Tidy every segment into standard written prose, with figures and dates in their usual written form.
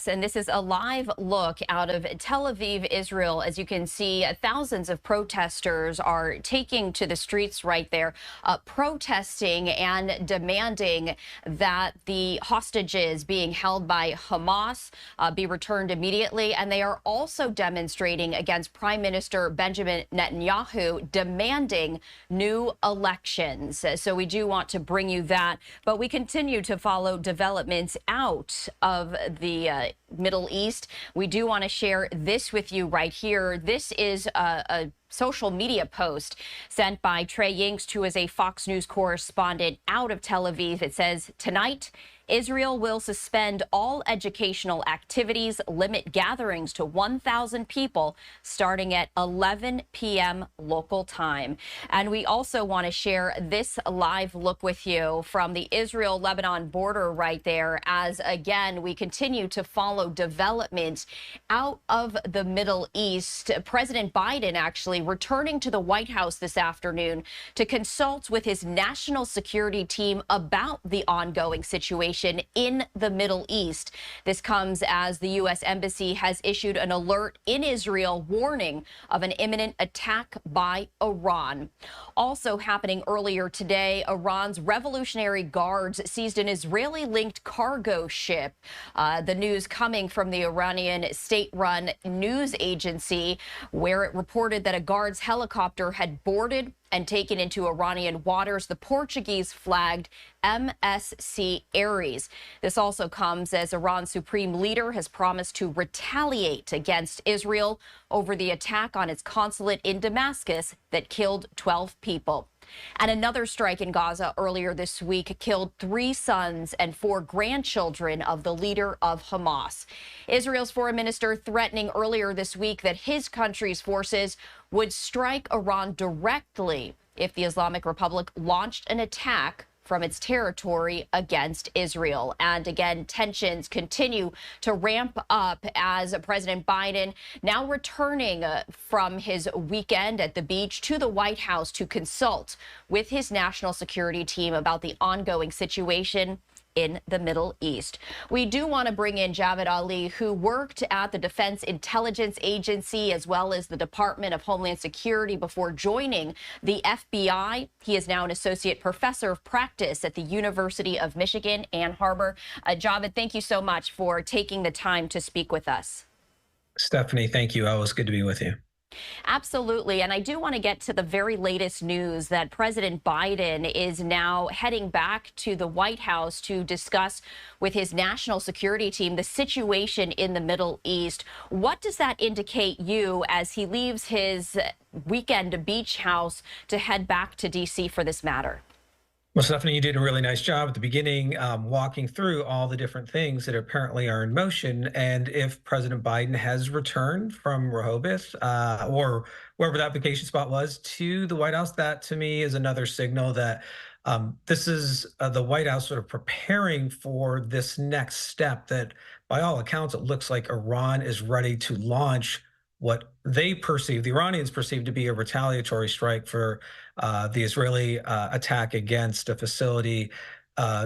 attacks, and this is a live look out of Tel Aviv, Israel. As you can see, thousands of protesters are taking to the streets right there, protesting and demanding that the hostages being held by Hamas be returned immediately. And they are also demonstrating against Prime Minister Benjamin Netanyahu, demanding new elections. So we do want to bring you that, but we continue to follow developments out of the Middle East. We do want to share this with you right here. This is a social media post sent by Trey Yingst, who is a Fox News correspondent out of Tel Aviv. It says, tonight, Israel will suspend all educational activities, limit gatherings to 1,000 people starting at 11 p.m. local time. And we also want to share this live look with you from the Israel-Lebanon border right there, as again, we continue to follow developments out of the Middle East. President Biden actually returning to the White House this afternoon to consult with his national security team about the ongoing situation in the Middle East. This comes as the U.S. Embassy has issued an alert in Israel warning of an imminent attack by Iran. Also happening earlier today, Iran's Revolutionary Guards seized an Israeli-linked cargo ship. The news coming from the Iranian state-run news agency, where it reported that a guard's helicopter had boarded and taken into Iranian waters the Portuguese-flagged MSC Ares. This also comes as Iran's supreme leader has promised to retaliate against Israel over the attack on its consulate in Damascus that killed 12 people. And another strike in Gaza earlier this week killed 3 sons and 4 grandchildren of the leader of Hamas. Israel's foreign minister threatening earlier this week that his country's forces would strike Iran directly if the Islamic Republic launched an attack from its territory against Israel. And again, tensions continue to ramp up as President Biden now returning from his weekend at the beach to the White House to consult with his national security team about the ongoing situation in the Middle East. We do want to bring in Javed Ali, who worked at the Defense Intelligence Agency as well as the Department of Homeland Security before joining the FBI. He is now an associate professor of practice at the University of Michigan, Ann Arbor. Javed, thank you so much for taking the time to speak with us. Stephanie, thank you. Always good to be with you. Absolutely. And I do want to get to the very latest news that President Biden is now heading back to the White House to discuss with his national security team the situation in the Middle East. What does that indicate you as he leaves his weekend beach house to head back to D.C. for this matter? Well, Stephanie, you did a really nice job at the beginning, walking through all the different things that apparently are in motion. And if President Biden has returned from Rehoboth or wherever that vacation spot was to the White House, that to me is another signal that this is the White House sort of preparing for this next step that, by all accounts, it looks like Iran is ready to launch what they perceive, the Iranians perceive, to be a retaliatory strike for the Israeli attack against a facility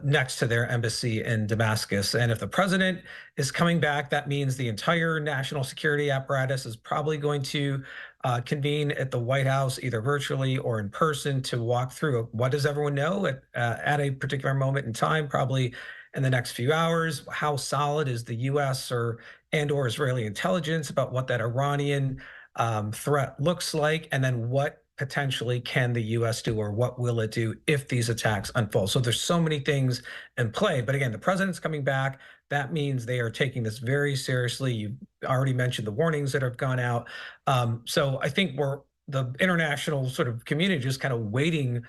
next to their embassy in Damascus. And if the president is coming back, that means the entire national security apparatus is probably going to convene at the White House, either virtually or in person, to walk through what does everyone know at a particular moment in time, probably in the next few hours. How solid is the U.S. or Israeli intelligence about what that Iranian threat looks like, and then what potentially can the U.S. do, or what will it do if these attacks unfold? So there's so many things in play. But again, the president's coming back. That means they are taking this very seriously. You already mentioned the warnings that have gone out. So I think the international sort of community just kind of waiting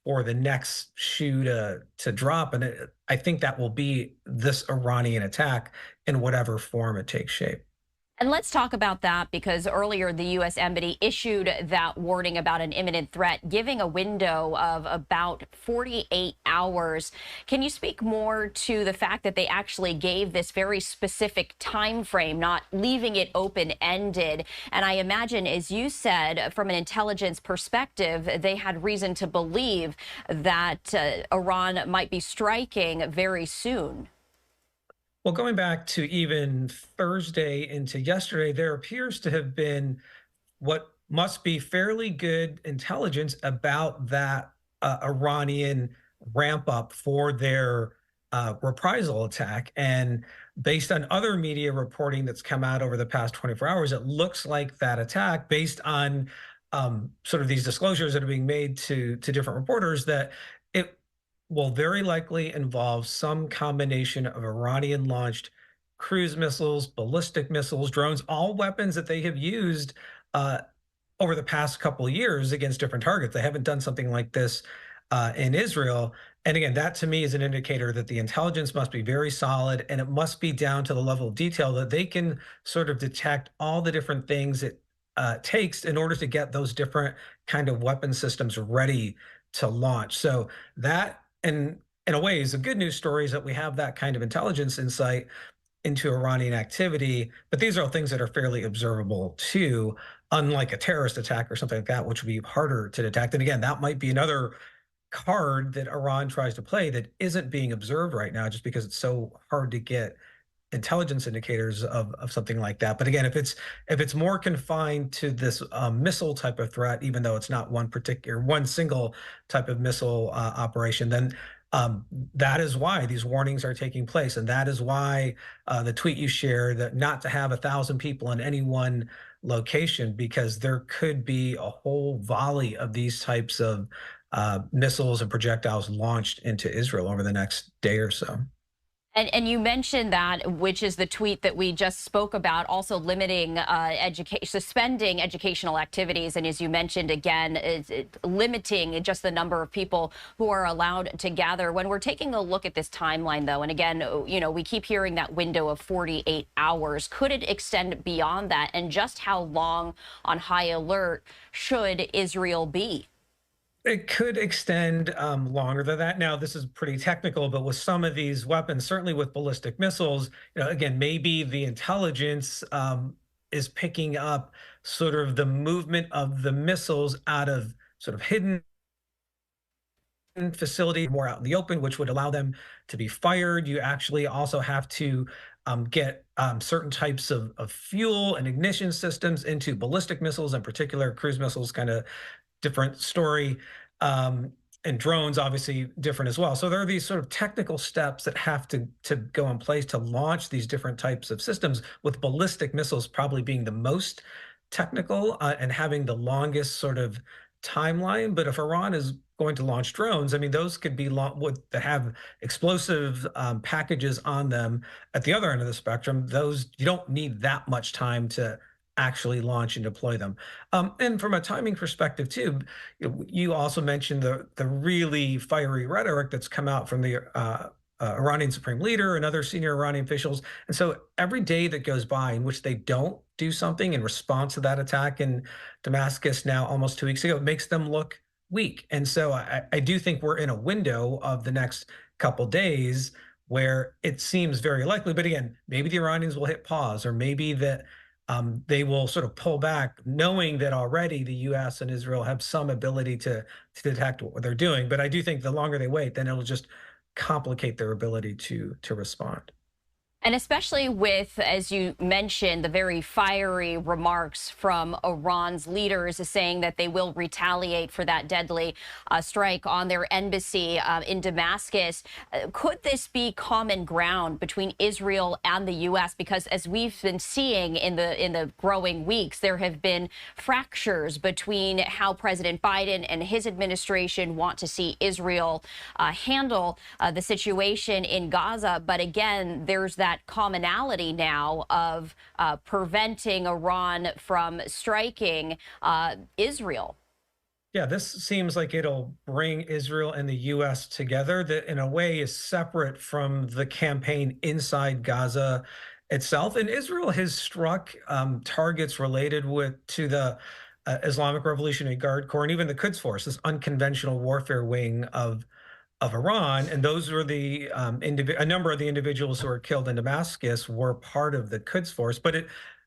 for the next shoe to drop. And I think that will be this Iranian attack in whatever form it takes shape. And let's talk about that, because earlier the U.S. Embassy issued that warning about an imminent threat, giving a window of about 48 hours. Can you speak more to the fact that they actually gave this very specific time frame, not leaving it open-ended? And I imagine, as you said, from an intelligence perspective, they had reason to believe that Iran might be striking very soon. Well, going back to even Thursday into yesterday, there appears to have been what must be fairly good intelligence about that Iranian ramp up for their reprisal attack. And based on other media reporting that's come out over the past 24 hours, it looks like that attack, based on sort of these disclosures that are being made to different reporters, that it will very likely involve some combination of Iranian launched cruise missiles, ballistic missiles, drones, all weapons that they have used uh, over the past couple of years against different targets. They haven't done something like this in Israel. And again, that to me is an indicator that the intelligence must be very solid, and it must be down to the level of detail that they can sort of detect all the different things it takes in order to get those different kind of weapon systems ready to launch. So that, in a way, is a good news story, is that we have that kind of intelligence insight into Iranian activity. But these are all things that are fairly observable too, unlike a terrorist attack or something like that, which would be harder to detect. And again, that might be another card that Iran tries to play that isn't being observed right now, just because it's so hard to get intelligence indicators of something like that. But again, if it's more confined to this missile type of threat, even though it's not one single type of missile operation, then that is why these warnings are taking place, and that is why the tweet you share, that not to have 1,000 people in any one location, because there could be a whole volley of these types of missiles and projectiles launched into Israel over the next day or so. And you mentioned that, which is the tweet that we just spoke about, also limiting education, suspending educational activities, and as you mentioned again, is limiting just the number of people who are allowed to gather. When we're taking a look at this timeline, though, and again, we keep hearing that window of 48 hours. Could it extend beyond that? And just how long on high alert should Israel be? It could extend longer than that. Now, this is pretty technical, but with some of these weapons, certainly with ballistic missiles, again, maybe the intelligence is picking up sort of the movement of the missiles out of sort of hidden facility, more out in the open, which would allow them to be fired. You actually also have to get certain types of fuel and ignition systems into ballistic missiles, in particular cruise missiles, kind of different story. Um, and drones, obviously, different as well. So there are these sort of technical steps that have to go in place to launch these different types of systems, with ballistic missiles probably being the most technical and having the longest sort of timeline. But if Iran is going to launch drones, I mean, those could be would that have explosive packages on them. At the other end of the spectrum, those, you don't need that much time to actually launch and deploy them. And from a timing perspective too, you also mentioned the really fiery rhetoric that's come out from the Iranian supreme leader and other senior Iranian officials. And so every day that goes by in which they don't do something in response to that attack in Damascus now almost 2 weeks ago, makes them look weak. And so I do think we're in a window of the next couple days where it seems very likely. But again, maybe the Iranians will hit pause, or maybe that they will sort of pull back, knowing that already the U.S. and Israel have some ability to detect what they're doing. But I do think the longer they wait, then it'll just complicate their ability to respond. And especially with, as you mentioned, the very fiery remarks from Iran's leaders saying that they will retaliate for that deadly strike on their embassy in Damascus. Could this be common ground between Israel and the U.S.? Because as we've been seeing in the growing weeks, there have been fractures between how President Biden and his administration want to see Israel handle the situation in Gaza. But again, there's that commonality now of preventing Iran from striking Israel. Yeah, this seems like it'll bring Israel and the U.S. together, that in a way is separate from the campaign inside Gaza itself. And Israel has struck targets related to the Islamic Revolutionary Guard Corps and even the Quds Force, this unconventional warfare wing of Iran, and those were the a number of the individuals who were killed in Damascus were part of the Quds Force.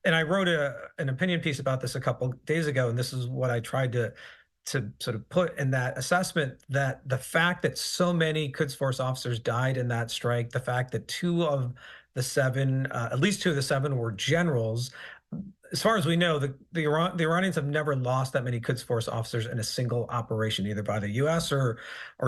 And I wrote an opinion piece about this a couple days ago, and this is what I tried to sort of put in that assessment: that the fact that so many Quds Force officers died in that strike, the fact that two of the seven, at least two of the seven were generals. As far as we know, the Iranians have never lost that many Quds Force officers in a single operation, either by the U.S. or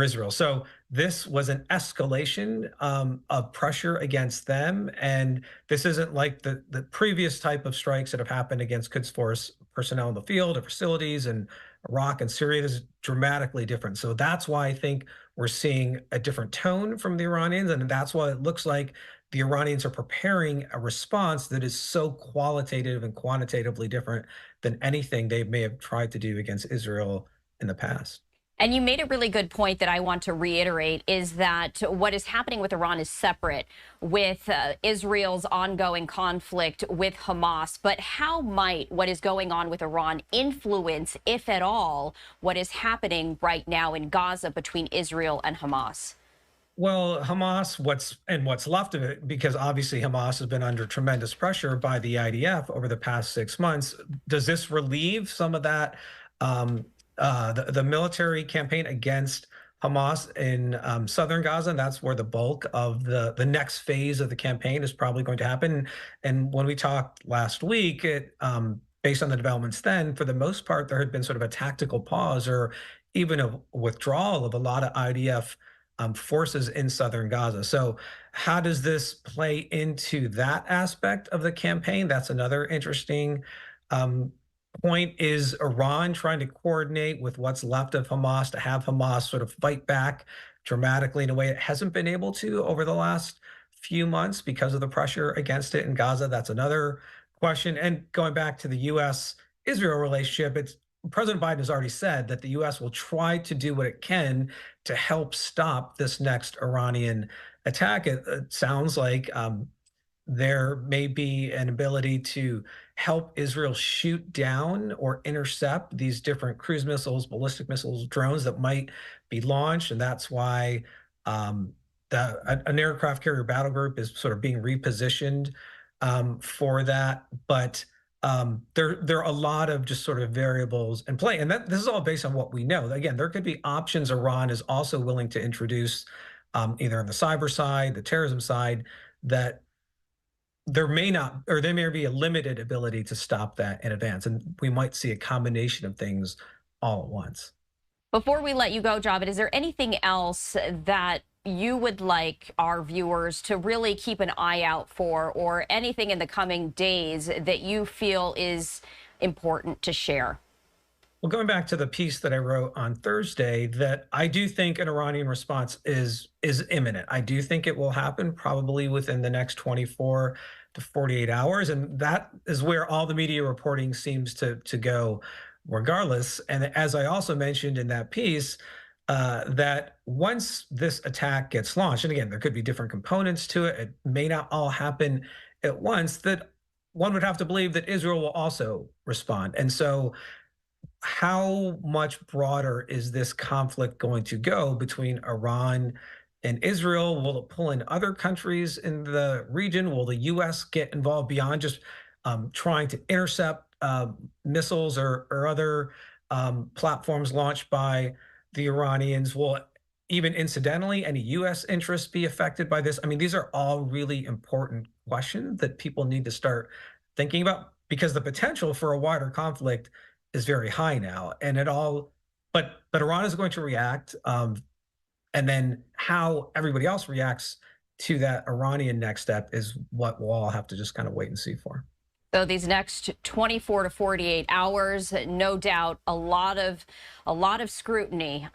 Israel. So this was an escalation of pressure against them, and this isn't like the previous type of strikes that have happened against Quds Force personnel in the field or facilities in Iraq and Syria. This is dramatically different. So that's why I think we're seeing a different tone from the Iranians, and that's why it looks like the Iranians are preparing a response that is so qualitative and quantitatively different than anything they may have tried to do against Israel in the past. And you made a really good point that I want to reiterate is that what is happening with Iran is separate with Israel's ongoing conflict with Hamas. But how might what is going on with Iran influence, if at all, what is happening right now in Gaza between Israel and Hamas? Well, Hamas, what's left of it, because obviously Hamas has been under tremendous pressure by the IDF over the past 6 months. Does this relieve some of that, the military campaign against Hamas in southern Gaza? And that's where the bulk of the next phase of the campaign is probably going to happen. And when we talked last week, based on the developments then, for the most part, there had been sort of a tactical pause or even a withdrawal of a lot of IDF forces in southern Gaza. So, how does this play into that aspect of the campaign? That's another interesting um, point. Is Iran trying to coordinate with what's left of Hamas to have Hamas sort of fight back dramatically in a way it hasn't been able to over the last few months because of the pressure against it in Gaza? That's another question. And going back to the U.S. Israel relationship, it's President Biden has already said that the U.S. will try to do what it can to help stop this next Iranian attack. It sounds like there may be an ability to help Israel shoot down or intercept these different cruise missiles, ballistic missiles, drones that might be launched, and that's why an aircraft carrier battle group is sort of being repositioned for that. But there are a lot of just sort of variables in play, and that this is all based on what we know. Again, there could be options Iran is also willing to introduce, either on the cyber side, the terrorism side, that there may not, or there may be a limited ability to stop that in advance, and we might see a combination of things all at once. Before we let you go, Javed, is there anything else that you would like our viewers to really keep an eye out for, or anything in the coming days that you feel is important to share? Well, going back to the piece that I wrote on Thursday, that I do think an Iranian response is imminent. I do think it will happen probably within the next 24 to 48 hours, and that is where all the media reporting seems to go, regardless. And as I also mentioned in that piece, that once this attack gets launched, and again, there could be different components to it. It may not all happen at once. That one would have to believe that Israel will also respond, and so how much broader is this conflict going to go between Iran and Israel? Will it pull in other countries in the region? Will the U.S. get involved beyond just trying to intercept missiles or other platforms launched by the Iranians? Will even incidentally any U.S. interests be affected by this? I mean, these are all really important questions that people need to start thinking about, because the potential for a wider conflict is very high now, and it all. But Iran is going to react, and then how everybody else reacts to that Iranian next step is what we'll all have to just kind of wait and see for. So these next 24 to 48 hours, no doubt, a lot of scrutiny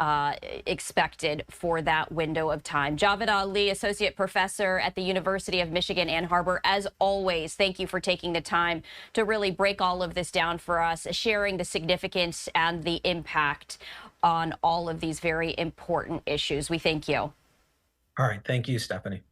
expected for that window of time. Javed Ali, associate professor at the University of Michigan, Ann Arbor. As always, thank you for taking the time to really break all of this down for us, sharing the significance and the impact on all of these very important issues. We thank you. All right, thank you, Stephanie.